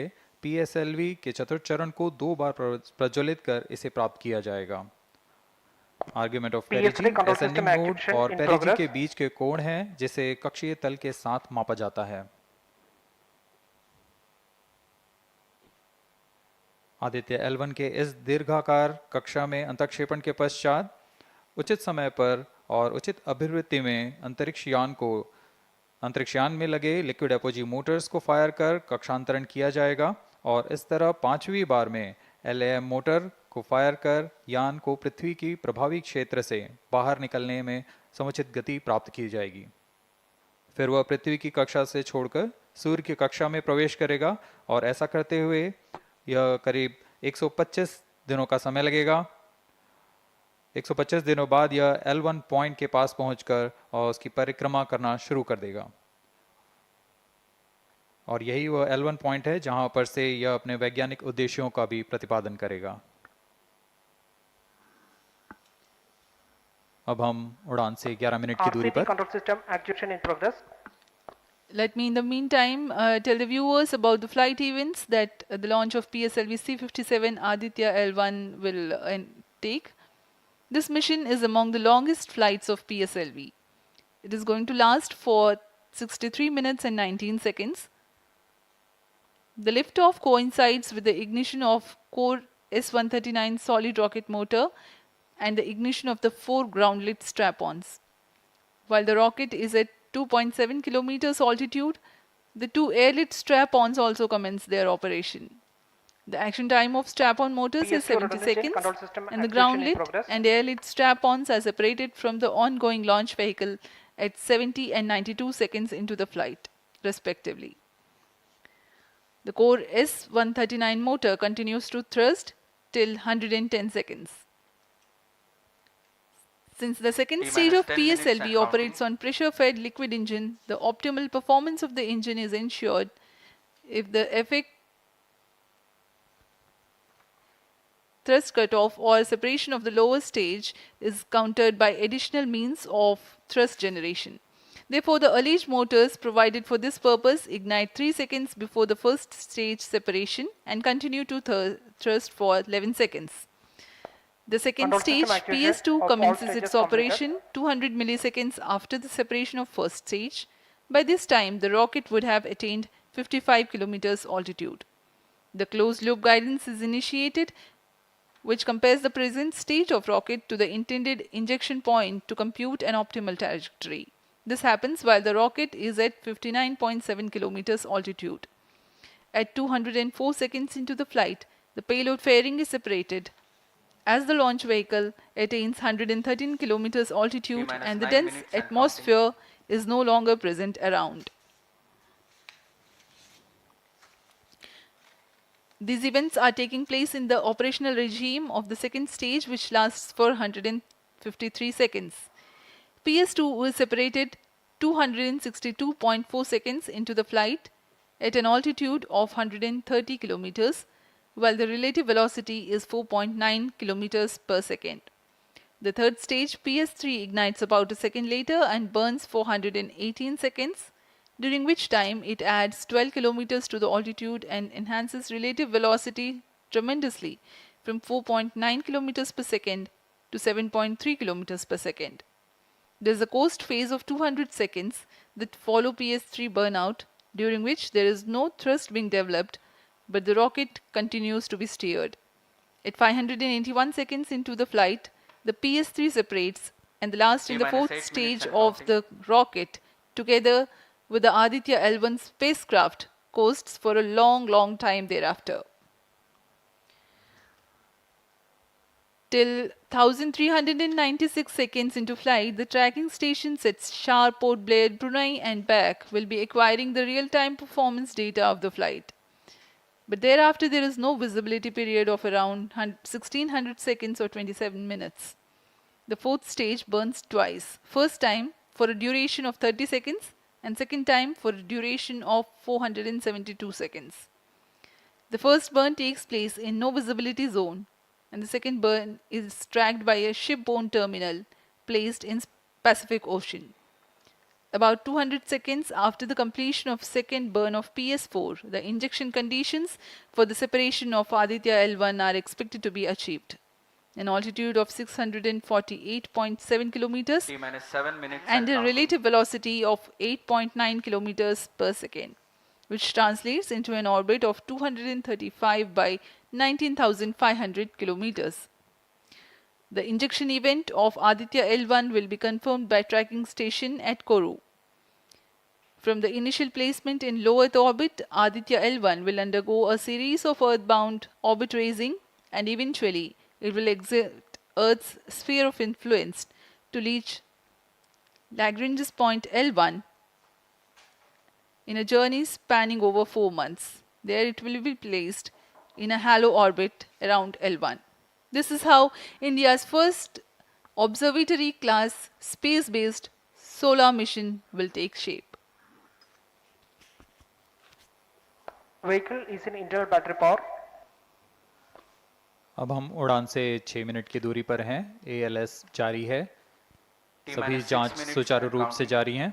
PSLV के चतुर्थ चरण को 2 बार प्रज्वलित कर इसे प्राप्त किया जाएगा। आर्ग्यूमेंट ऑफ पेरिजी, असेंडिंग नोड और पेरिजी के बीच के कोण है जिसे कक्षीय तल के साथ मापा जाता है। आदित्य-L1 के इस दीर्घाकार कक्षा में अंतक्षेपण के पश्चात उचित समय पर और उचित अभिवृत्ति में अंतरिक्षयान में लगे लिक्विड एपोजी मोटर्स को फायर कर कक्षांतरण किया जाएगा और इस तरह 5वीं बार में LAM मोटर को फायर कर यान को पृथ्वी की प्रभावी क्षेत्र से बाहर निकलने में समुचित गति प्राप्त की जाएगी। फिर वह पृथ्वी की कक्षा से छोड़कर सूर्य की कक्षा में प्रवेश करेगा और ऐसा करते हुए यह करीब 125 दिनों का समय लगेगा। 125 दिनों बाद यह L1 पॉइंट के पास पहुंचकर और उसकी परिक्रमा करना शुरू कर देगा और यही वह L1 पॉइंट है जहां पर से यह अपने वैज्ञानिक उद्देश्यों का भी प्रतिपादन करेगा। अब हम उड़ान से 11 मिनट की दूरी पर control system actuation in progress. Let me in the meantime tell the viewers about the flight events that the launch of PSLV C-57 Aditya-L1 will take. This mission is among the longest flights of PSLV. It is going to last for 63 minutes and 19 seconds. The liftoff coincides with the ignition of core S-139 solid rocket motor and the ignition of the 4 ground-lit strap-ons. While the rocket is at 2.7 kilometers altitude, the 2 air-lit strap-ons also commence their operation. The action time of strap-on motors is 70 seconds and the ground-lit and air-lit strap-ons are separated from the ongoing launch vehicle at 70 and 92 seconds into the flight, respectively. The core S-139 motor continues to thrust till 110 seconds. Since the second stage of PSLV operates on pressure-fed liquid engine, the optimal performance of the engine is ensured if the effect thrust cutoff or separation of the lower stage is countered by additional means of thrust generation. Therefore, the alleged motors provided for this purpose ignite 3 seconds before the first stage separation and continue to thrust for 11 seconds. The second stage, PS2, commences its operation 200 milliseconds after the separation of first stage. By this time, the rocket would have attained 55 kilometers altitude. The closed-loop guidance is initiated, which compares the present state of rocket to the intended injection point to compute an optimal trajectory. This happens while the rocket is at 59.7 kilometers altitude. At 204 seconds into the flight, the payload fairing is separated as the launch vehicle attains 113 kilometers altitude and the dense atmosphere is no longer present around. These events are taking place in the operational regime of the second stage, which lasts for 153 seconds. PS2 is separated 262.4 seconds into the flight at an altitude of 130 kilometers, while the relative velocity is 4.9 kilometers per second. The third stage, PS3, ignites about a second later and burns for 118 seconds, during which time it adds 12 kilometers to the altitude and enhances relative velocity tremendously from 4.9 kilometers per second to 7.3 kilometers per second. There is a coast phase of 200 seconds that follow PS3 burnout, during which there is no thrust being developed, but the rocket continues to be steered. At 581 seconds into the flight, the PS3 separates and the last in the fourth stage of the rocket, together with the Aditya-L1 spacecraft, coasts for a long time thereafter. Till 1396 seconds into flight, the tracking stations at Shar, Port Blair, Brunei and back will be acquiring the real-time performance data of the flight. But thereafter there is no visibility period of around 1600 seconds or 27 minutes. The fourth stage burns twice. First time for a duration of 30 seconds and second time for a duration of 472 seconds. The first burn takes place in no visibility zone and the second burn is tracked by a shipborne terminal placed in Pacific Ocean. About 200 seconds after the completion of second burn of PS4, the injection conditions for the separation of Aditya-L1 are expected to be achieved. An altitude of 648.7 kilometers T minus 7 minutes and a counting. relative velocity of 8.9 kilometers per second, which translates into an orbit of 235 by 19,500 kilometers. The injection event of Aditya-L1 will be confirmed by tracking station at Kourou. From the initial placement in low Earth orbit, Aditya-L1 will undergo a series of Earth-bound orbit raising, and eventually it will exit Earth's sphere of influence to reach Lagrange's point L1 in a journey spanning over 4 months. There it will be placed in a halo orbit around L1. This is how India's first observatory class space-based solar mission will take shape. Vehicle is in internal battery power. अब हम उड़ान से 6 minute की दूरी पर हैं। ALS जारी है। T सभी minus 6 जांच minutes सुचारू and रूप से counting. जारी हैं।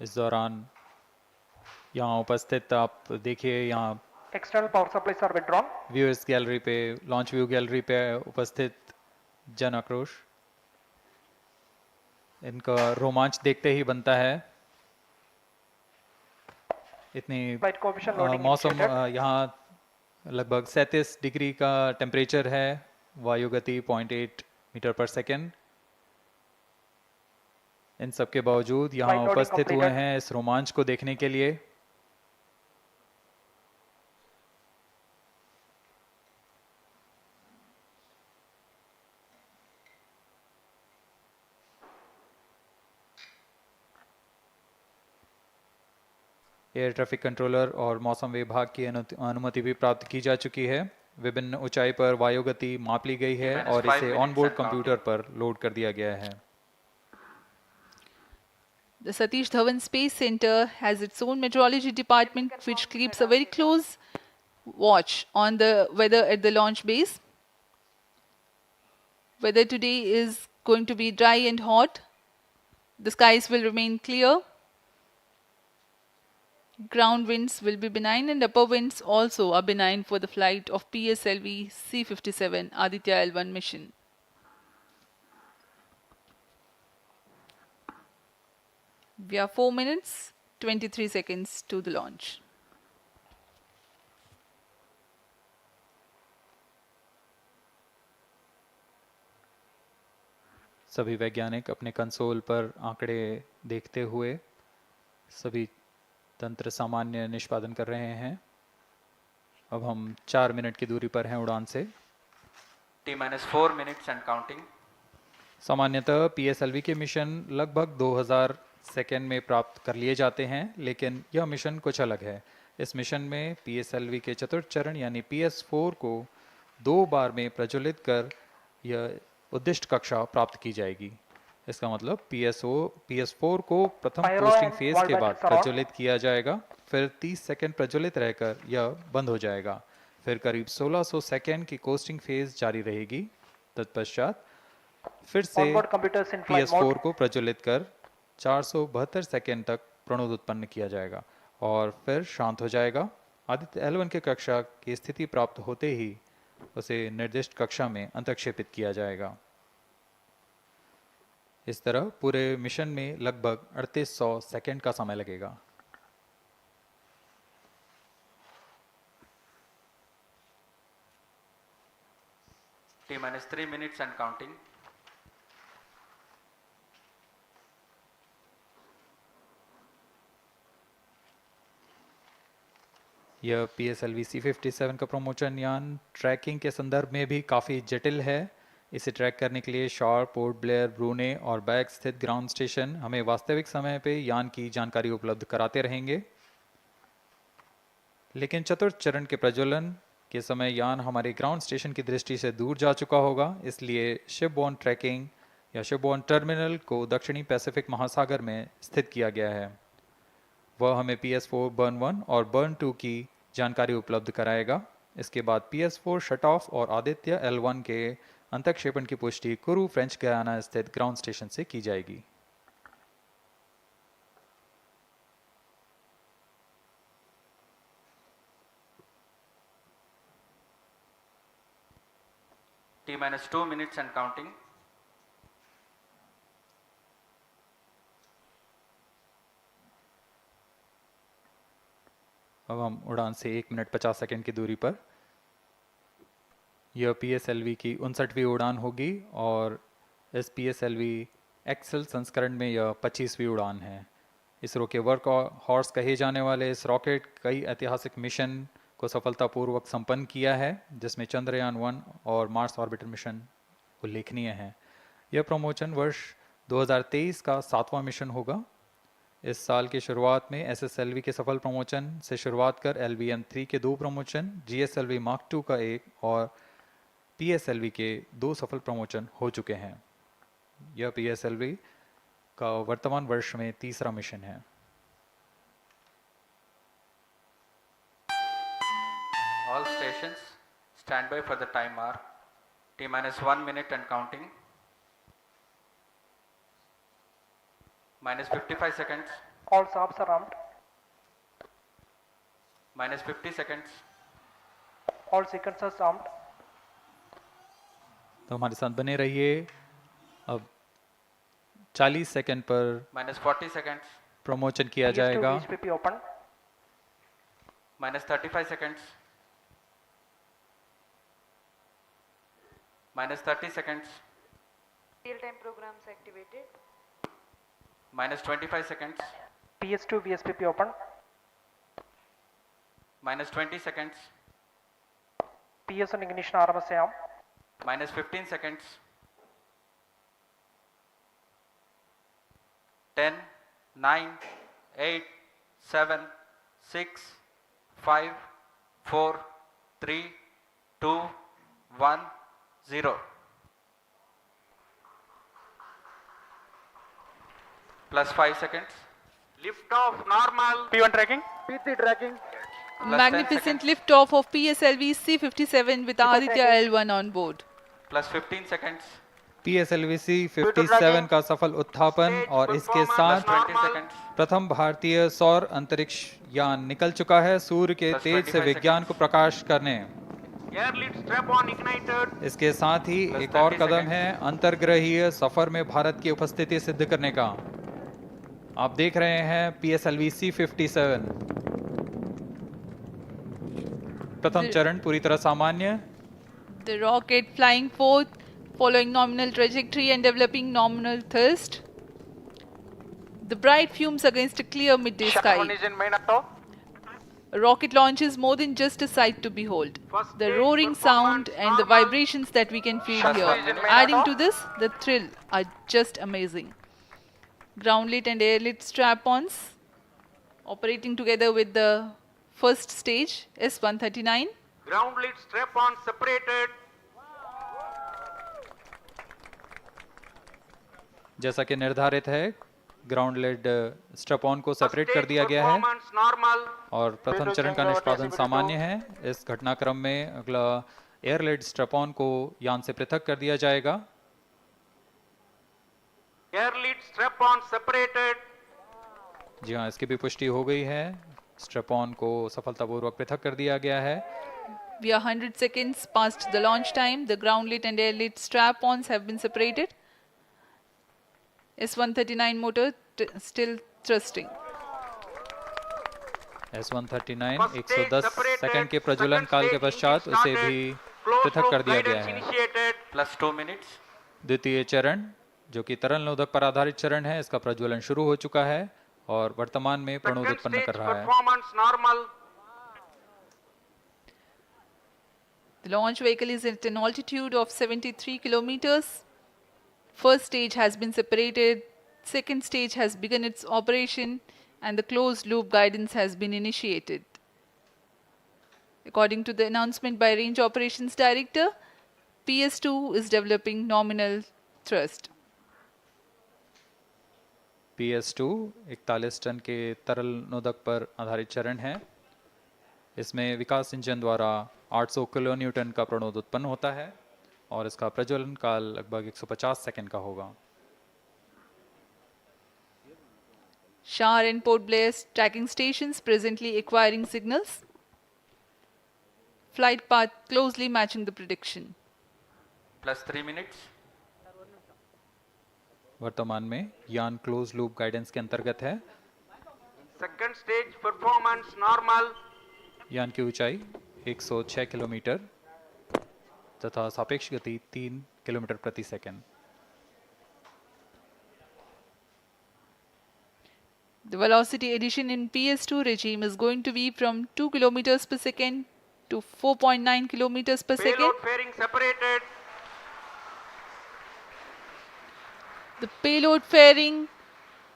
इस दौरान यहाँ उपस्थित आप देखिए, यहाँ External power supplies are withdrawn. Viewers gallery पे, लॉन्च व्यू गैलरी पे उपस्थित जन आक्रोश, इनका रोमांच देखते ही बनता है। इतनी Flight coefficient loading मौसम initiated. यहाँ लगभग 37 डिग्री का टेम्परेचर है, वायु गति 0.8 मीटर पर सेकेंड। इन सब के बावजूद यहाँ Flight loading उपस्थित हुए completed. हैं इस रोमांच को देखने के लिए। एयर ट्रैफिक कंट्रोलर और मौसम विभाग की अनुमति भी प्राप्त की जा चुकी है। विभिन्न ऊंचाई पर वायु गति माप ली गई है और इसे ऑनबोर्ड कंप्यूटर पर लोड कर दिया गया है। The Satish Dhawan Space Center has its own meteorology department which keeps a very close watch on the weather at the launch base. Weather today is going to be dry and hot. The skies will remain clear. Ground winds will be benign and upper winds also are benign for the flight of PSLV C-57 Aditya-L1 mission. We are 4 minutes, 23 seconds to the launch. सभी वैज्ञानिक अपने console पर आंकड़े देखते हुए सभी तंत्र सामान्य निष्पादन कर रहे हैं। अब हम 4 मिनट की दूरी पर हैं उड़ान से। T minus 4 minutes and counting. सामान्यतः PSLV के मिशन लगभग 2000 सेकेंड में प्राप्त कर लिए जाते हैं, लेकिन यह मिशन कुछ अलग है। इस मिशन में PSLV के चतुर्थ चरण यानी PS4 को 2 बार में प्रज्वलित कर यह उद्दिष्ट कक्षा प्राप्त की जाएगी। इसका मतलब PS4 को प्रथम Pyro costing and phase wall के बाद brackets are on. प्रज्वलित किया जाएगा, फिर 30 सेकेंड प्रज्वलित रहकर यह बंद हो जाएगा, फिर करीब 1600 सेकेंड की कोस्टिंग फेज जारी रहेगी। तत्पश्चात फिर से Onboard computers in flight mode. PS4 को प्रज्वलित कर 472 सेकेंड तक प्रणोद उत्पन्न किया जाएगा और फिर शांत हो जाएगा। आदित्य-L1 के कक्षा की स्थिति प्राप्त होते ही उसे निर्दिष्ट कक्षा में अंतक्षेपित किया जाएगा। इस तरह पूरे मिशन में लगभग 3800 सेकेंड का समय लगेगा। T minus 3 minutes and counting. यह PSLV C-57 का प्रमोशन यान ट्रैकिंग के संदर्भ में भी काफ़ी जटिल है। इसे ट्रैक करने के लिए शॉर, पोर्ट ब्लेयर, ब्रूने और बैग स्थित ग्राउंड स्टेशन हमें वास्तविक समय पे यान की जानकारी उपलब्ध कराते रहेंगे। लेकिन चतुर्थ चरण के प्रज्वलन के समय यान हमारे ग्राउंड स्टेशन की दृष्टि से दूर जा चुका होगा, इसलिए शिपबोर्न ट्रैकिंग या शिपबोर्न टर्मिनल को दक्षिणी पैसिफिक महासागर में स्थित किया गया है। वह हमें PS4 बर्न 1 और बर्न 2 की जानकारी उपलब्ध कराएगा। इसके बाद PS4 शट ऑफ और आदित्य-L1 के अंतःक्षेपण की पुष्टि कुरु फ्रेंच गयाना स्थित ग्राउंड स्टेशन से की जाएगी। T minus 2 minutes and counting. अब हम उड़ान से 1 मिनट 50 सेकंड की दूरी पर। यह PSLV की 59वीं उड़ान होगी और इस PSLV एक्सेल संस्करण में यह 25वीं उड़ान है। इसरो के वर्क हॉर्स कहे जाने वाले इस रॉकेट कई ऐतिहासिक मिशन को सफलतापूर्वक संपन्न किया है, जिसमें चंद्रयान 1 और मार्स ऑर्बिटर मिशन उल्लेखनीय हैं। यह प्रमोशन वर्ष 2023 का 7वां मिशन होगा। इस साल की शुरुआत में SSLV के सफल प्रमोशन से शुरुआत कर LVM-3 के 2 प्रमोशन, GSLV Mark II का 1 और PSLV के 2 सफल प्रमोशन हो चुके हैं। यह PSLV का वर्तमान वर्ष में 3रा मिशन है। All stations stand by for the time hour. T minus 1 minute and counting. Minus 55 seconds. All stops are armed. Minus 50 seconds. All sequencers armed. तो हमारे साथ बने रहिए। अब 40 सेकंड पर Minus 40 seconds. प्रमोशन किया PS2 जाएगा। VSPP open. Minus 35 seconds. Minus 30 seconds. Real-time programs activated. Minus 25 seconds. PS2 VSPP open. Minus 20 seconds. PS1 ignition RMS arm. Minus 15 seconds. 10, 9, 8, 7, 6, 5, 4, 3, 2, 1, 0. Plus 5 seconds. Lift off normal. P1 tracking. PT tracking. Plus 10 Magnificent seconds. liftoff of PSLV C-57 with Aditya-L1 on board. Plus 15 seconds. PSLV C-57 का सफल उत्थापन और इसके साथ Plus 20 seconds. प्रथम भारतीय सौर अंतरिक्ष यान निकल चुका है सूर्य के Plus तेज से 25 विज्ञान को प्रकाश करने। Air lead strap on ignited. इसके साथ ही Plus एक और 30 कदम seconds. है अंतर्ग्रहीय सफर में भारत की उपस्थिति सिद्ध करने का। आप देख रहे हैं PSLV C-57 प्रथम चरण पूरी तरह सामान्य। The rocket flying forth, following nominal trajectory and developing nominal thrust. The bright fumes against a clear midday Shut sky. one is in main auto. A rocket launch is more than just a sight to behold. First The stage roaring sound performance and the normal. vibrations that we can feel Shut here, one in main adding auto. to this, the thrill are just amazing. Ground lit and air lit strap-ons operating together with the first stage S-139. Ground lead strap on separated. जैसा कि निर्धारित है, ground lead स्ट्रप on को First separate कर stage दिया गया है performance normal. और प्रथम चरण का निष्पादन सामान्य है। इस घटनाक्रम में अगला एयर लेड स्ट्रप ऑन को यान से पृथक कर दिया जाएगा। Air lead strap on separated. जी हाँ, इसकी भी पुष्टि हो गई है। स्ट्रप ऑन को सफलतापूर्वक पृथक कर दिया गया है। We are 100 seconds past the launch time. The ground lit and air lit strap-ons have been separated. S-139 motor still thrusting. S-139 First stage 110 separated. Second के प्रज्वलन Second काल के stage पश्चात engine उसे started. भी Closed पृथक loop कर दिया गया guidance है। initiated. Plus 2 minutes. द्वितीय चरण जो कि तरल नोदक पर आधारित चरण है, इसका प्रज्वलन शुरू हो चुका है और वर्तमान में प्रणोद Second उत्पन्न stage कर रहा है। performance normal. The launch vehicle is at an altitude of 73 kilometers. First stage has been separated. Second stage has begun its operation and the closed loop guidance has been initiated. According to the announcement by Range Operations Director, PS2 is developing nominal thrust. PS2 41 ton के तरल नोदक पर आधारित चरण है। इसमें विकास engine द्वारा 800 kilo Newton का प्रणोद उत्पन्न होता है। और इसका प्रज्वलन काल लगभग 150 सेकंड का होगा। Shar and Port Blair tracking stations presently acquiring signals. Flight path closely matching the prediction. Plus 3 minutes. वर्तमान में यान क्लोज लूप गाइडेंस के अंतर्गत है। Second stage performance normal. यान की ऊंचाई 106 किलोमीटर तथा सापेक्ष गति 3 किलोमीटर प्रति second. The velocity addition in PS2 regime is going to be from 2 kilometers per second to 4.9 kilometers per second. Payload fairing separated. The payload fairing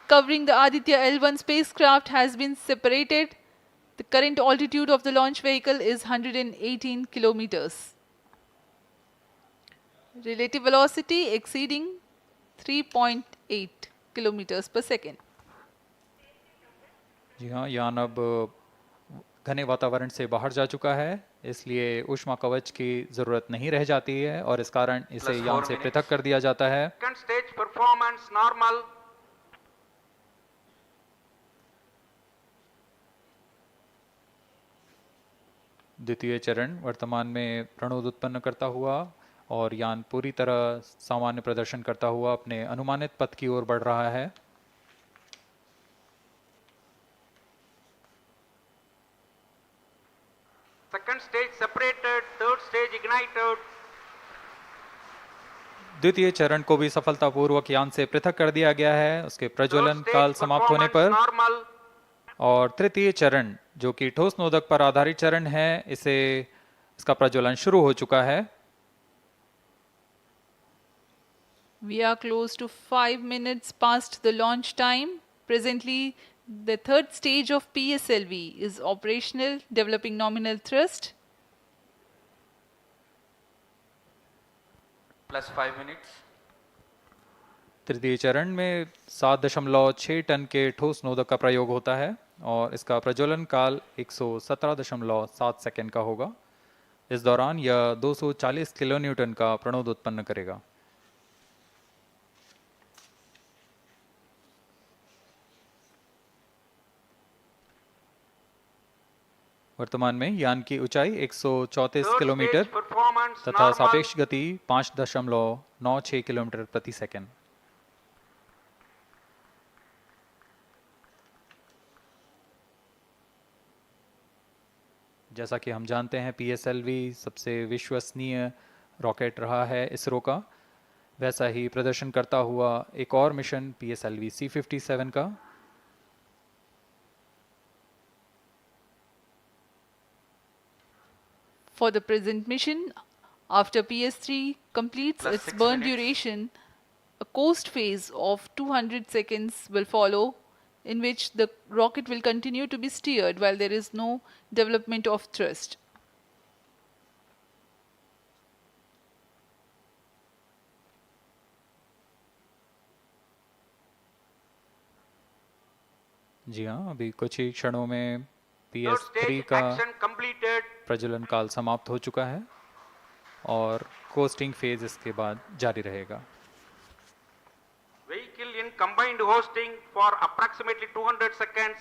covering the Aditya-L1 spacecraft has been separated. The current altitude of the launch vehicle is 118 kilometers. Relative velocity exceeding 3.8 kilometers per second. जी हाँ, यान अब घने वातावरण से बाहर जा चुका है, इसलिए ऊष्मा कवच की ज़रूरत नहीं रह जाती है और इस कारण इसे Plus यान 4 से minutes. पृथक कर दिया जाता है। Second stage performance normal. द्वितीय चरण वर्तमान में प्रणोद उत्पन्न करता हुआ और यान पूरी तरह सामान्य प्रदर्शन करता हुआ अपने अनुमानित पथ की ओर बढ़ रहा है। Second stage separated. Third stage ignited. द्वितीय चरण को भी सफलतापूर्वक यान से पृथक कर दिया गया है उसके प्रज्वलन Third stage काल समाप्त होने performance पर। normal. और तृतीय चरण जो कि ठोस नोदक पर आधारित चरण है, इसका प्रज्वलन शुरू हो चुका है। We are close to 5 minutes past the launch time. Presently, the third stage of PSLV is operational, developing nominal thrust. Plus 5 minutes. तृतीय चरण में 7.6 टन के ठोस नोदक का प्रयोग होता है और इसका प्रज्वलन काल 117.7 सेकंड का होगा। इस दौरान यह 240 किलोन्यूटन का प्रणोद उत्पन्न करेगा। वर्तमान में यान की ऊंचाई 134 Third किलोमीटर stage performance तथा normal. सापेक्ष गति 5.96 किलोमीटर प्रति सेकंड। जैसा कि हम जानते हैं PSLV सबसे विश्वसनीय रॉकेट रहा है इसरो का, वैसा ही प्रदर्शन करता हुआ एक और मिशन PSLV C57 का। For the present mission, after PS3 completes Plus its 6 burn minutes. duration, a coast phase of 200 seconds will follow, in which the rocket will continue to be steered while there is no development of thrust. जी हाँ, अभी कुछ ही क्षणों में Third PS3 stage का action completed. प्रज्वलन काल समाप्त हो चुका है और कोस्टिंग फेज इसके बाद जारी रहेगा। Vehicle in combined hosting for approximately 200 seconds.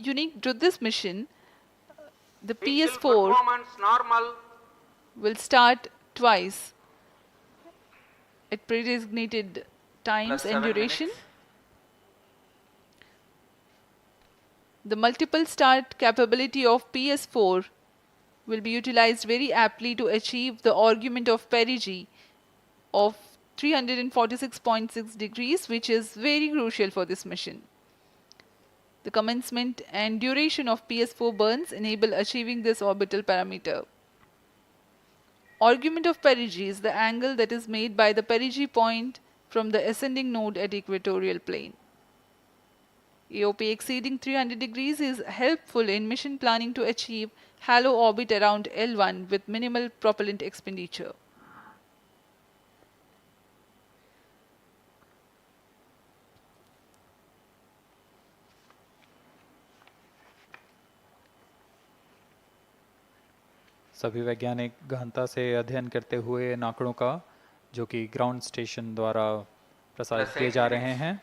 Unique to this mission, the Vehicle PS4 performance normal. will start twice at pre-designated times Plus and 7 duration. minutes. The multiple start capability of PS4 will be utilized very aptly to achieve the argument of perigee of 346.6 degrees, which is very crucial for this mission. The commencement and duration of PS4 burns enable achieving this orbital parameter. Argument of perigee is the angle that is made by the perigee point from the ascending node at equatorial plane. AOP exceeding 300 degrees is helpful in mission planning to achieve halo orbit around L1 with minimal propellant expenditure. सभी वैज्ञानिक गहनता से अध्ययन करते हुए इन आंकड़ों का जो कि ग्राउंड स्टेशन द्वारा प्रसारित Plus किए 8 जा रहे minutes. हैं।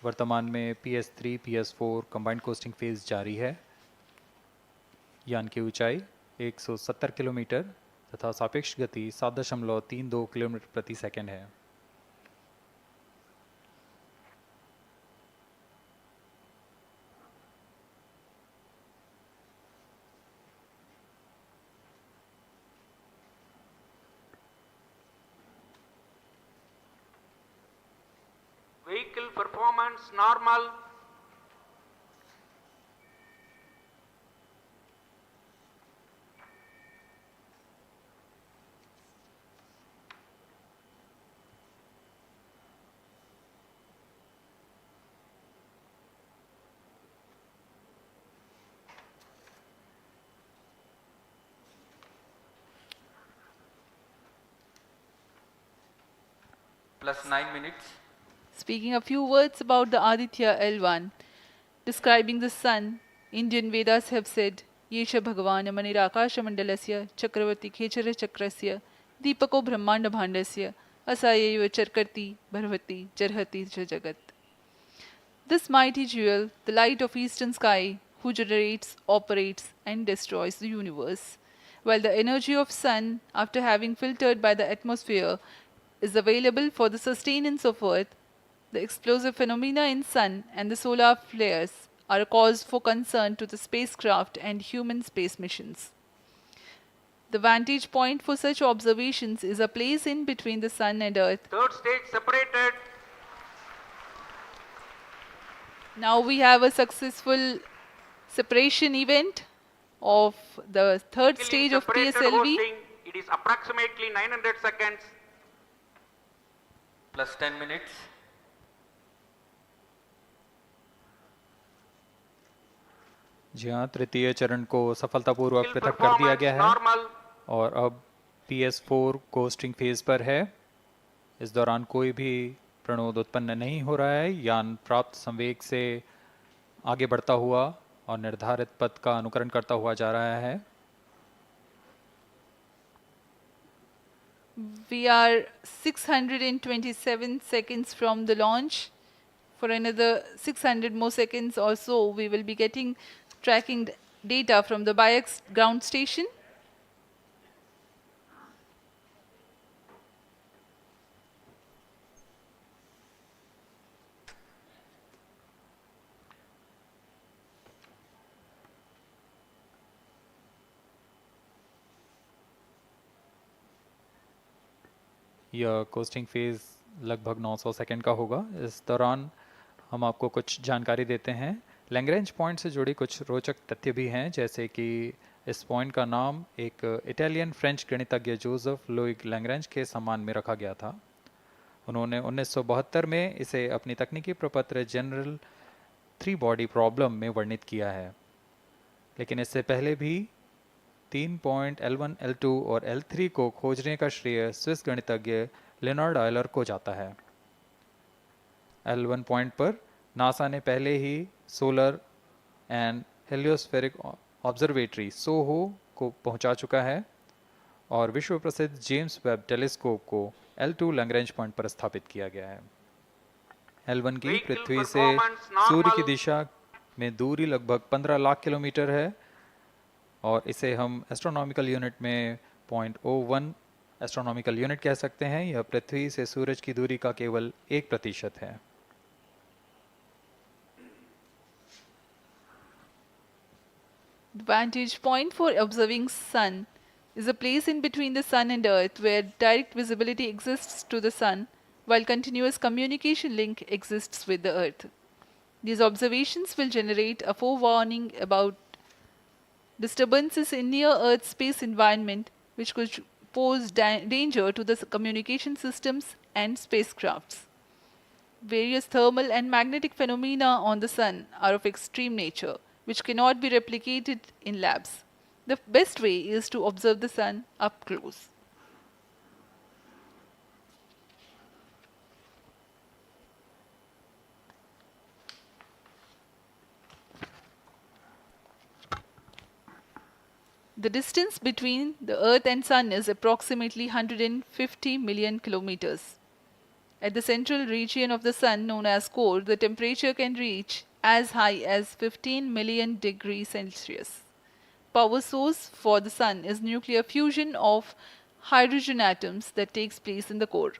वर्तमान में PS3, PS4 combined costing phase जारी है। यान की ऊंचाई 170 किलोमीटर तथा सापेक्ष गति 7.32 किलोमीटर प्रति सेकंड है। Vehicle performance normal. Plus 9 minutes. Speaking a few words about the Aditya-L1, describing the sun, Indian Vedas have said, Yesha Bhagavan Manirakash Mandalasya Chakravarti Khechara Chakrasya Deepako Brahmanda Bhandasya Asayeva Charkarti Bharvati Jarhati Jagat. This mighty jewel, the light of eastern sky, who generates, operates, and destroys the universe, while the energy of sun, after having filtered by the atmosphere, is available for the sustenance of earth, the explosive phenomena in sun and the solar flares are a cause for concern to the spacecraft and human space missions. The vantage point for such observations is a place in between the sun and earth. Third stage separated. Now we have a successful separation event of the third Vehicle stage in of separated PSLV. hosting. It is approximately 900 seconds. Plus 10 minutes. जी हाँ, तृतीय चरण को सफलतापूर्वक Vehicle पृथक कर दिया performance गया है normal. और अब PS4 कोस्टिंग फेज पर है। इस दौरान कोई भी प्रणोद उत्पन्न नहीं हो रहा है। यान प्राप्त संवेग से आगे बढ़ता हुआ और निर्धारित पथ का अनुकरण करता हुआ जा रहा है। We are 627 seconds from the launch. For another 600 more seconds or so, we will be getting tracking data from the BIAX ground station. यह कोस्टिंग फेज लगभग 900 सेकंड का होगा। इस दौरान हम आपको कुछ जानकारी देते हैं। लैग्रेंज पॉइंट से जुड़ी कुछ रोचक तथ्य भी हैं, जैसे कि इस पॉइंट का नाम एक इटालियन फ्रेंच गणितज्ञ जोसेफ लुइग लैग्रेंज के सम्मान में रखा गया था। उन्होंने 1972 में इसे अपनी तकनीकी प्रपत्र जनरल 3 बॉडी प्रॉब्लम में वर्णित किया है, लेकिन इससे पहले भी 3 पॉइंट L1, L2 और L3 को खोजने का श्रेय स्विस गणितज्ञ लियोनार्ड आयलर को जाता है। L1 पॉइंट पर नासा ने पहले ही सोलर एंड हेलियोस्फेरिक ऑब्जर्वेटरी सोहो को पहुंचा चुका है और विश्व प्रसिद्ध जेम्स वेब टेलीस्कोप को L2 लैग्रेंज पॉइंट पर स्थापित किया गया है। L1 की Vehicle पृथ्वी से performance सूर्य की normal. दिशा में दूरी लगभग 15 लाख किलोमीटर है और इसे हम एस्ट्रोनॉमिकल यूनिट में 0.01 एस्ट्रोनॉमिकल यूनिट कह सकते हैं। यह पृथ्वी से सूरज की दूरी का केवल 1% है। The vantage point for observing sun is a place in between the sun and earth where direct visibility exists to the sun while continuous communication link exists with the earth. These observations will generate a forewarning about disturbances in near Earth space environment which could pose danger to the communication systems and spacecrafts. Various thermal and magnetic phenomena on the sun are of extreme nature, which cannot be replicated in labs. The best way is to observe the sun up close. The distance between the Earth and Sun is approximately 150 million kilometers. At the central region of the Sun, known as core, the temperature can reach as high as 15 million degrees Celsius. Power source for the Sun is nuclear fusion of hydrogen atoms that takes place in the core.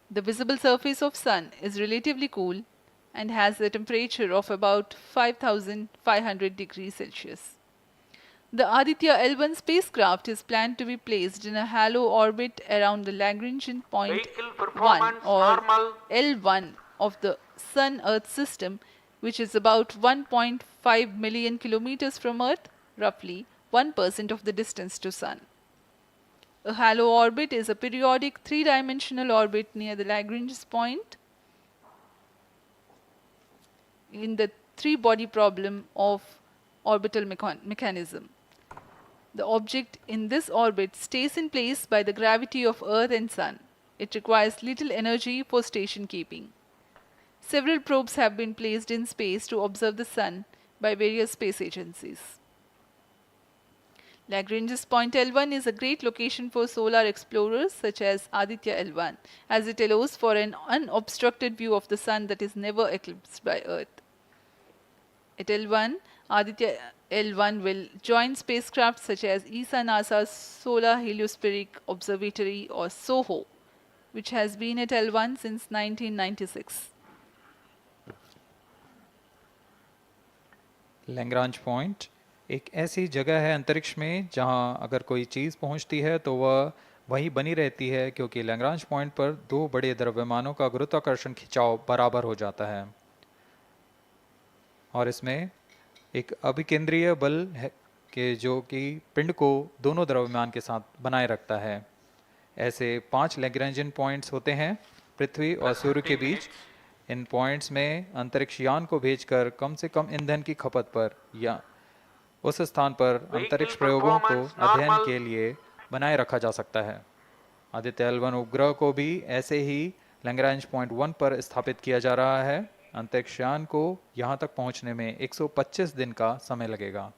The visible surface of Sun is relatively cool and has a temperature of about 5500 degrees Celsius. The Aditya-L1 spacecraft is planned to be placed in a halo orbit around the Lagrangian point Vehicle 1 performance or normal. L1 of the Sun-Earth system, which is about 1.5 million kilometers from Earth, roughly 1% of the distance to Sun. A halo orbit is a periodic three-dimensional orbit near the Lagrange point in the three-body problem of orbital mechanism. The object in this orbit stays in place by the gravity of Earth and Sun. It requires little energy for station keeping. Several probes have been placed in space to observe the Sun by various space agencies. Lagrange's point L1 is a great location for solar explorers such as Aditya-L1, as it allows for an unobstructed view of the Sun that is never eclipsed by Earth. At L1, Aditya-L1 will join spacecraft such as ESA-NASA's Solar Heliospheric Observatory or SOHO, which has been at L1 since 1996. Lagrange point एक ऐसी जगह है अंतरिक्ष में जहां अगर कोई चीज़ पहुंचती है तो वह वहीं बनी रहती है, क्योंकि लैग्रांज पॉइंट पर दो बड़े द्रव्यमानों का गुरुत्वाकर्षण खिंचाव बराबर हो जाता है और इसमें एक अभिकेंद्रीय बल है कि जो कि पिंड को दोनों द्रव्यमान के साथ बनाए रखता है। ऐसे 5 लैग्रेंजियन पॉइंट्स होते हैं पृथ्वी और सूर्य के बीच। इन पॉइंट्स में अंतरिक्ष यान को भेजकर कम से कम ईंधन की खपत पर या उस स्थान पर अंतरिक्ष प्रयोगों को अध्ययन के लिए बनाए रखा जा सकता है। आदित्य-L1 उपग्रह को भी ऐसे ही लैग्रांज पॉइंट 1 पर स्थापित किया जा रहा है। अंतरिक्ष यान को यहां तक पहुंचने में 125 दिन का समय लगेगा।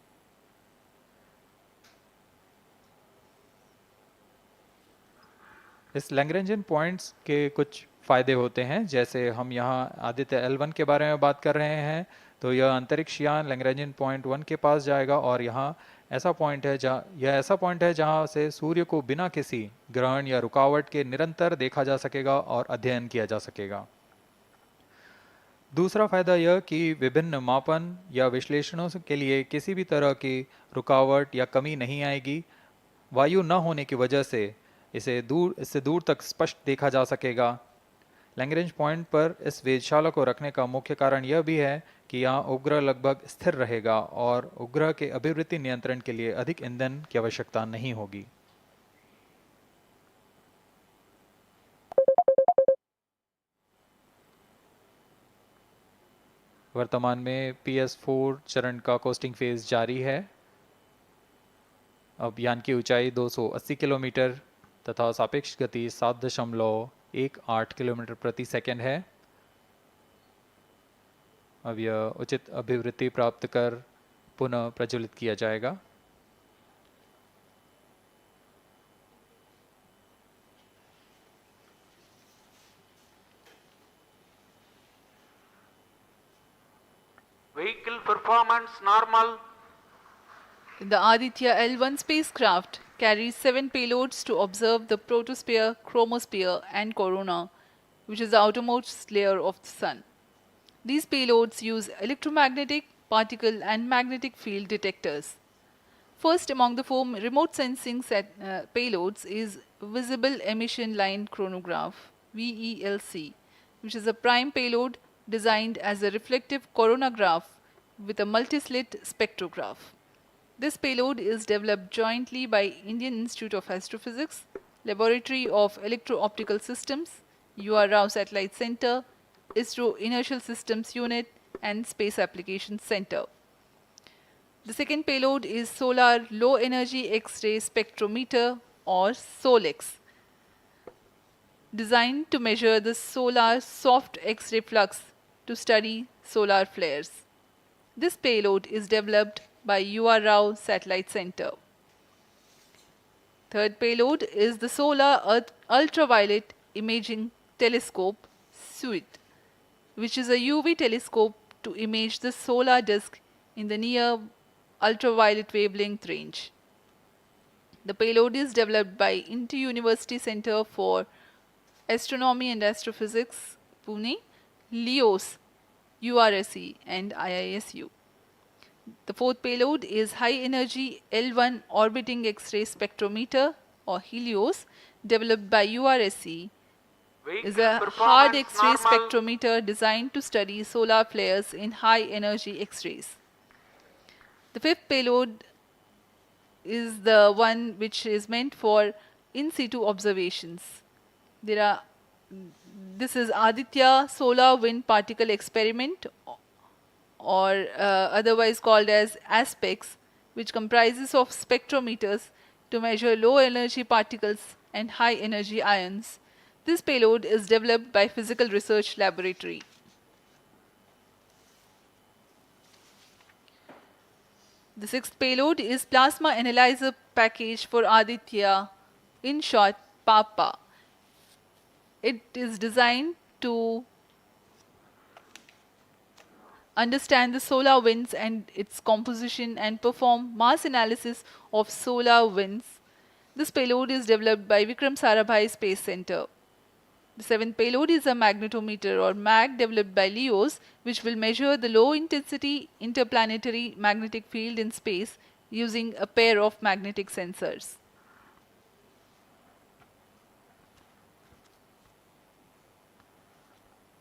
इस लैग्रेंजियन पॉइंट्स के कुछ फ़ायदे होते हैं, जैसे हम यहाँ आदित्य-L1 के बारे में बात कर रहे हैं तो यह अंतरिक्ष यान लैग्रेंजियन पॉइंट 1 के पास जाएगा और यह ऐसा पॉइंट है जहाँ से सूर्य को बिना किसी ग्रहण या रुकावट के निरंतर देखा जा सकेगा और अध्ययन किया जा सकेगा। दूसरा फायदा यह कि विभिन्न मापन या विश्लेषणों के लिए किसी भी तरह की रुकावट या कमी नहीं आएगी। वायु न होने की वजह से इससे दूर तक स्पष्ट देखा जा सकेगा। लैग्रेंज पॉइंट पर इस वेधशाला को रखने का मुख्य कारण यह भी है कि यहाँ उपग्रह लगभग स्थिर रहेगा और उपग्रह के अभिवृत्ति नियंत्रण के लिए अधिक ईंधन की आवश्यकता नहीं होगी। वर्तमान में PS4 चरण का कोस्टिंग फेज जारी है। अब यान की ऊंचाई 280 किलोमीटर तथा सापेक्ष गति 7.18 किलोमीटर प्रति सेकंड है। अब यह उचित अभिवृत्ति प्राप्त कर पुनः प्रज्वलित किया जाएगा। Vehicle performance normal. The Aditya-L1 spacecraft carries 7 payloads to observe the protosphere, chromosphere and corona, which is the outermost layer of the Sun. These payloads use electromagnetic, particle and magnetic field detectors. First among the 4 remote sensing payloads is Visible Emission Line Chronograph (VELC), which is a prime payload designed as a reflective coronagraph with a multi-slit spectrograph. This payload is developed jointly by Indian Institute of Astrophysics, Laboratory of Electro-Optical Systems, UR Rao Satellite Center, ISRO Inertial Systems Unit and Space Applications Center. The second payload is Solar Low Energy X-ray Spectrometer or SOLEX, designed to measure the solar soft X-ray flux to study solar flares. This payload is developed by UR Rao Satellite Center. Third payload is the Solar Earth Ultraviolet Imaging Telescope suite, which is a UV telescope to image the solar disk in the near ultraviolet wavelength range. The payload is developed by Inter-University Center for Astronomy and Astrophysics, Pune, LEOS, URSE and IISU. The fourth payload is High Energy L1 Orbiting X-ray Spectrometer or HELIOS, developed by URSE, is Vehicle a hard performance X-ray normal. spectrometer designed to study solar flares in high energy X-rays. The fifth payload is the one which is meant for in situ observations. This is Aditya Solar Wind Particle Experiment, or otherwise called as ASPEX, which comprises of spectrometers to measure low energy particles and high energy ions. This payload is developed by Physical Research Laboratory. The sixth payload is Plasma Analyzer Package for Aditya, in short PAPA. It is designed to understand the solar winds and its composition and perform mass analysis of solar winds. This payload is developed by Vikram Sarabhai Space Center. The seventh payload is a magnetometer or MAG developed by LEOS, which will measure the low intensity interplanetary magnetic field in space using a pair of magnetic sensors.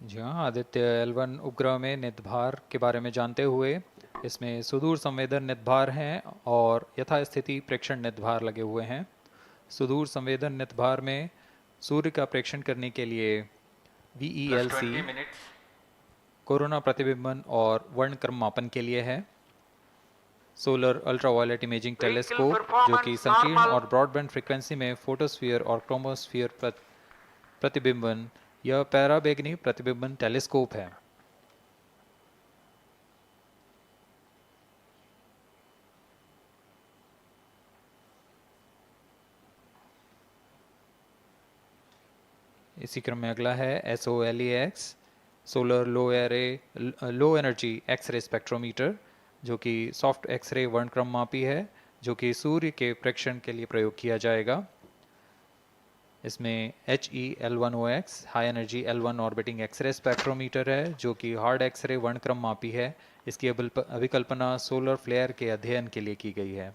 जी हाँ, Aditya L1 उपग्रह में नितभार के बारे में जानते हुए इसमें सुदूर संवेदन नितभार हैं और यथास्थिति प्रेक्षण नितभार लगे हुए हैं। सुदूर संवेदन नितभार में सूर्य का प्रेक्षण करने के लिए Plus VELC 20 minutes. कोरोना प्रतिबिंबन और वर्णक्रम मापन के लिए है। सोलर अल्ट्रावायलेट इमेजिंग टेलीस्कोप जो कि संकीर्ण और ब्रॉडबैंड फ्रीक्वेंसी में फोटोस्फीयर और क्रोमोस्फीयर प्रतिबिंबन, यह पैराबैंगनी प्रतिबिंबन टेलीस्कोप है। इसी क्रम में अगला है SOLEX solar low energy X-ray spectrometer, जो कि सॉफ्ट एक्सरे वर्णक्रम मापी है, जो कि सूर्य के प्रेक्षण के लिए प्रयोग किया जाएगा। इसमें HEL1OX high energy L1 orbiting X-ray spectrometer है, जो कि हार्ड एक्सरे वर्णक्रम मापी है। इसकी अभिकल्पना सोलर फ्लेयर के अध्ययन के लिए की गई है।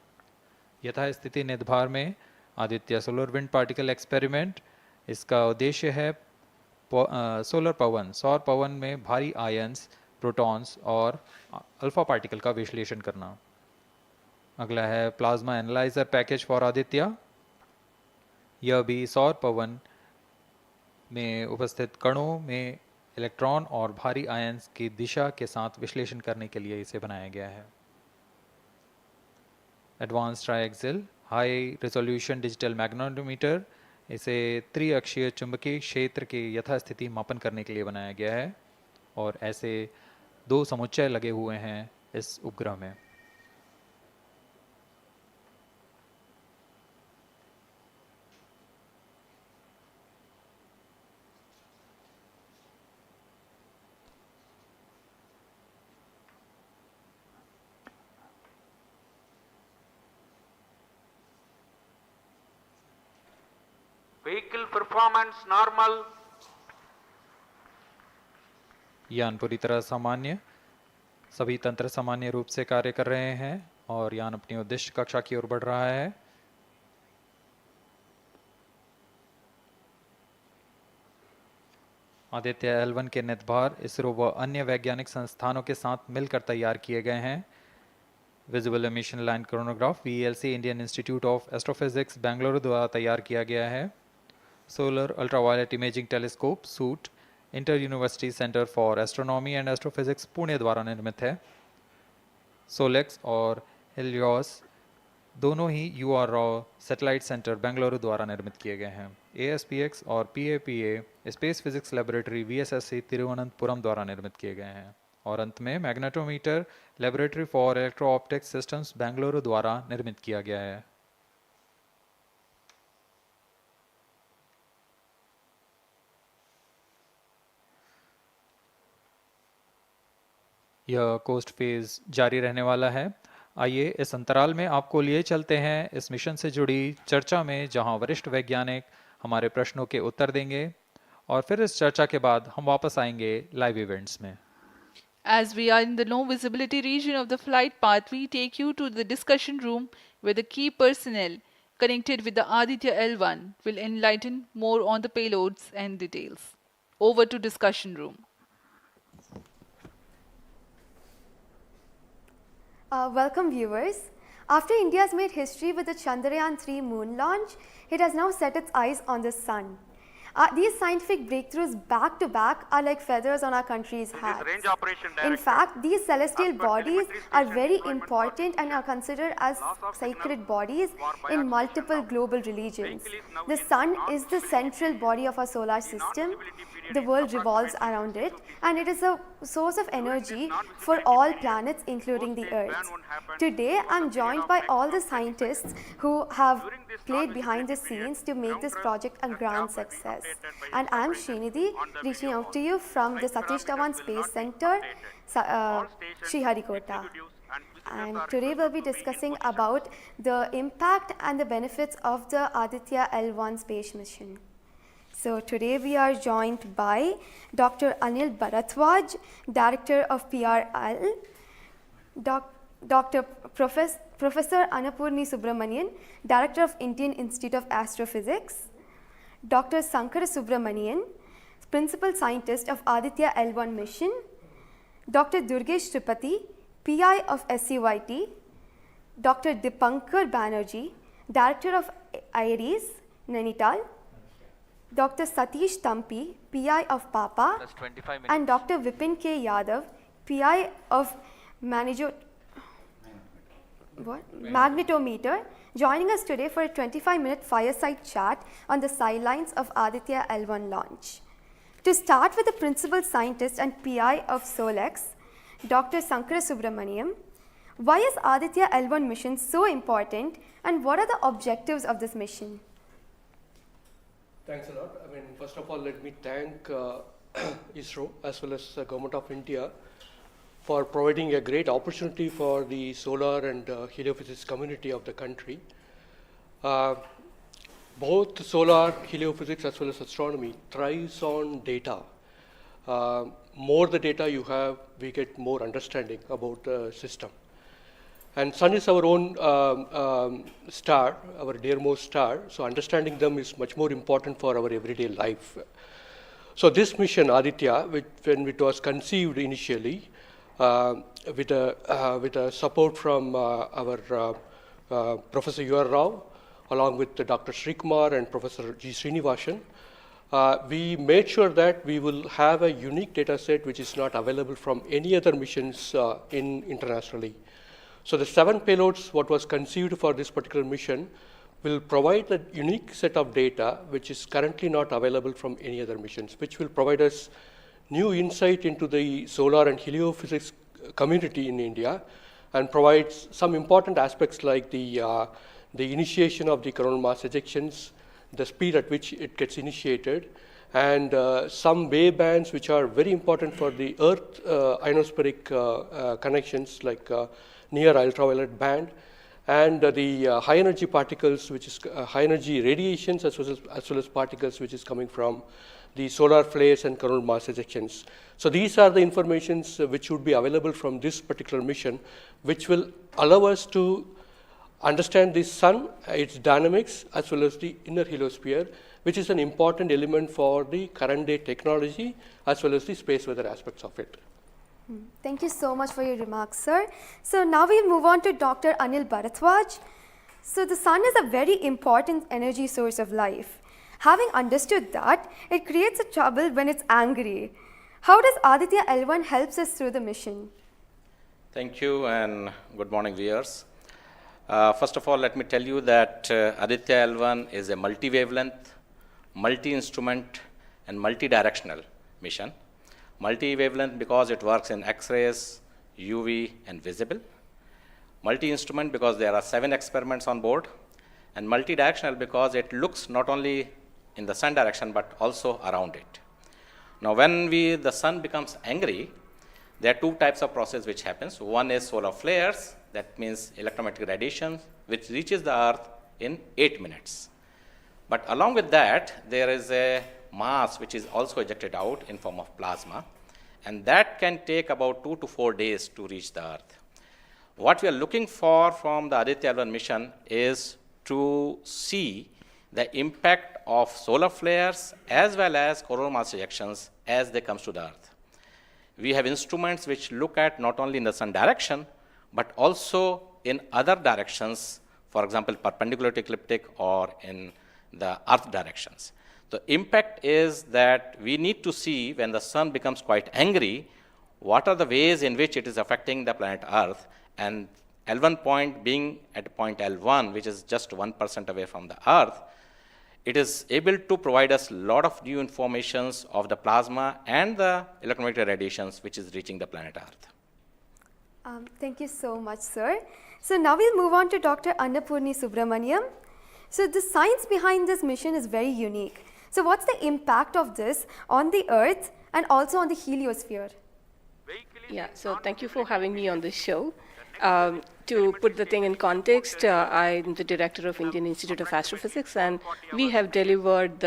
यथास्थिति नितभार में Aditya solar wind particle experiment, इसका उद्देश्य है सोलर पवन, सौर पवन में भारी आयंस, प्रोटॉन्स और अल्फा पार्टिकल का विश्लेषण करना। अगला है plasma analyser package for Aditya. यह भी सौर पवन में उपस्थित कणों में इलेक्ट्रॉन और भारी आयंस की दिशा के साथ विश्लेषण करने के लिए इसे बनाया गया है। Advance triaxial high resolution digital magnetometer, इसे त्रिअक्षीय चुंबकीय क्षेत्र के यथास्थिति मापन करने के लिए बनाया गया है और ऐसे 2 समुच्चय लगे हुए हैं इस उपग्रह में। Vehicle performance normal. यान पूरी तरह सामान्य, सभी तंत्र सामान्य रूप से कार्य कर रहे हैं और यान अपनी उद्दिष्ट कक्षा की ओर बढ़ रहा है। आदित्य L1 के नितभार इसरो व अन्य वैज्ञानिक संस्थानों के साथ मिलकर तैयार किए गए हैं। Visible emission line chronograph VELC Indian institute of astrophysics Bengaluru द्वारा तैयार किया गया है। Solar ultraviolet imaging telescope suit inter university centre for astronomy and astrophysics Pune द्वारा निर्मित है। सोलेक्स और हेलियोस दोनों ही URO सैटेलाइट सेंटर बेंगलुरु द्वारा निर्मित किए गए हैं। ASPX और PAPA space physics laboratory VSSC Thiruvananthapuram द्वारा निर्मित किए गए हैं। और अंत में magnetometer laboratory for electro optics systems Bengaluru द्वारा निर्मित किया गया है। यह कोस्ट फेज जारी रहने वाला है। आइए इस अंतराल में आपको लिए चलते हैं इस मिशन से जुड़ी चर्चा में, जहां वरिष्ठ वैज्ञानिक हमारे प्रश्नों के उत्तर देंगे और फिर इस चर्चा के बाद हम वापस आएंगे लाइव इवेंट्स में। As we are in the low visibility region of the flight path, we take you to the discussion room where the key personnel connected with the Aditya-L1 will enlighten more on the payloads and details. Over to discussion room. Welcome viewers. After India has made history with the Chandrayaan-3 moon launch, it has now set its eyes on the sun. These scientific breakthroughs back to back are like feathers on our country's hats. range operation In director. fact, these celestial As per bodies telemetry are station very deployment important and are considered as Loss of sacred signal bodies for in biodistribution multiple now. global religions. Vehicle is now The in sun is the non-visibility central period. body of our solar The system. non-visibility period The is world revolves approximately around 60 it, to 60 and it is a source of During this energy non-visibility for all period, planets, including the post-stage ban Earth. won't happen Today, over I'm the period joined of by next all the 20 scientists who have During this played behind the non-visibility period, scenes to make ground this truth project a and grand staff will be success. updated by And its I'm operator Srinidhi, on the reaching video out to call. you from the Flight Satish parameters Dhawan will Space not be Center, updated. All stations, Sriharikota. executives and visitors And are today we'll requested be to be in discussing position. about the impact and the benefits of the Aditya-L1 space mission. So today we are joined by Dr. Anil Bharadwaj, Director of PRL, Dr. Professor Annapurni Subramanian, Director of Indian Institute of Astrophysics, Dr. Sankara Subramanian, Principal Scientist of Aditya-L1 mission, Dr. Durgesh Tripati, PI of SCYT, Dr. Dipankar Banerjee, Director of IRIS, Nainital, Dr. Satish Tampi, PI of PAPA, Plus 25 minutes. and Dr. Vipin K. Yadav, PI of Magnetometer, joining us today for a 25-minute fireside chat on the sidelines of Aditya-L1 launch. To start with the principal scientist and PI of SOLEX, Dr. Sankara Subramaniam, why is Aditya-L1 mission so important, and what are the objectives of this mission? Thanks a lot. I mean, first of all, let me thank ISRO as well as the Government of India for providing a great opportunity for the solar and heliophysics community of the country. Both solar, heliophysics as well as astronomy thrives on data. More the data you have, we get more understanding about the system. And sun is our own star, our dearmost star, so understanding them is much more important for our everyday life. So this mission, Aditya, when it was conceived initially, with a support from our Professor U.R. Rao, along with Dr. Srikumar and Professor G. Srinivasan, we made sure that we will have a unique data set which is not available from any other missions internationally. So the 7 payloads, what was conceived for this particular mission, will provide a unique set of data which is currently not available from any other missions, which will provide us new insight into the solar and heliophysics community in India, and provides some important aspects like the initiation of the coronal mass ejections, the speed at which it gets initiated, and some wave bands which are very important for the Earth ionospheric connections, like near ultraviolet band, and the high energy particles, which is high energy radiations as well as particles which is coming from the solar flares and coronal mass ejections. So these are the informations which would be available from this particular mission, which will allow us to understand the sun, its dynamics, as well as the inner heliosphere, which is an important element for the current day technology as well as the space weather aspects of it. Thank you so much for your remarks, sir. So now we move on to Dr. Anil Bharadwaj. So the sun is a very important energy source of life. Having understood that, it creates a trouble when it's angry. How does Aditya-L1 helps us through the mission? Thank you and good morning, viewers. First of all, let me tell you that Aditya-L1 is a multi-wavelength, multi-instrument and multi-directional mission. Multi-wavelength because it works in X-rays, UV and visible. Multi-instrument because there are 7 experiments on board. And multi-directional because it looks not only in the sun direction but also around it. Now when the sun becomes angry, There are two types of process which happens. One is solar flares, that means electromagnetic radiation, which reaches the Earth in 8 minutes. But along with that, there is a mass which is also ejected out in form of plasma, and that can take about 2 to 4 days to reach the Earth. What we are looking for from the Aditya-L1 mission is to see the impact of solar flares as well as coronal mass ejections as they come to the Earth. We have instruments which look at not only in the sun direction, but also in other directions, for example, perpendicular to ecliptic or in the Earth directions. The impact is that we need to see when the sun becomes quite angry, what are the ways in which it is affecting the planet Earth, and L1 point being at point L1, which is just 1% away from the Earth, it is able to provide us a lot of new informations of the plasma and the electromagnetic radiations which is reaching the planet Earth. Thank you so much, sir. So now we'll move on to Dr. Annapurni Subramaniam. So the science behind this mission is very unique. So what's the impact of this on the Earth and also on the heliosphere? Yeah, so thank you for having me on this show. To put the thing in context, I'm the director of Indian Institute of Astrophysics, and we have delivered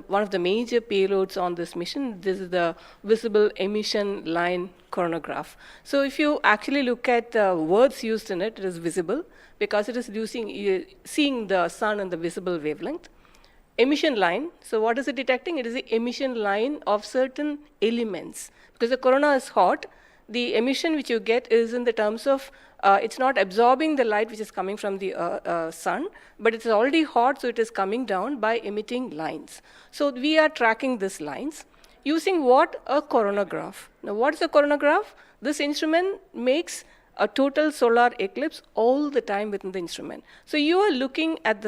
one of the major payloads on this mission. This is the visible emission line coronagraph. So if you actually look at the words used in it, it is visible because it is seeing the sun in the visible wavelength. Emission line, so what is it detecting? It is the emission line of certain elements. Because the corona is hot, the emission which you get is in the terms of, it's not absorbing the light which is coming from the sun, but it's already hot, so it is coming down by emitting lines. So we are tracking these lines using what? A coronagraph. Now what is a coronagraph? This instrument makes a total solar eclipse all the time within the instrument. So you are looking at the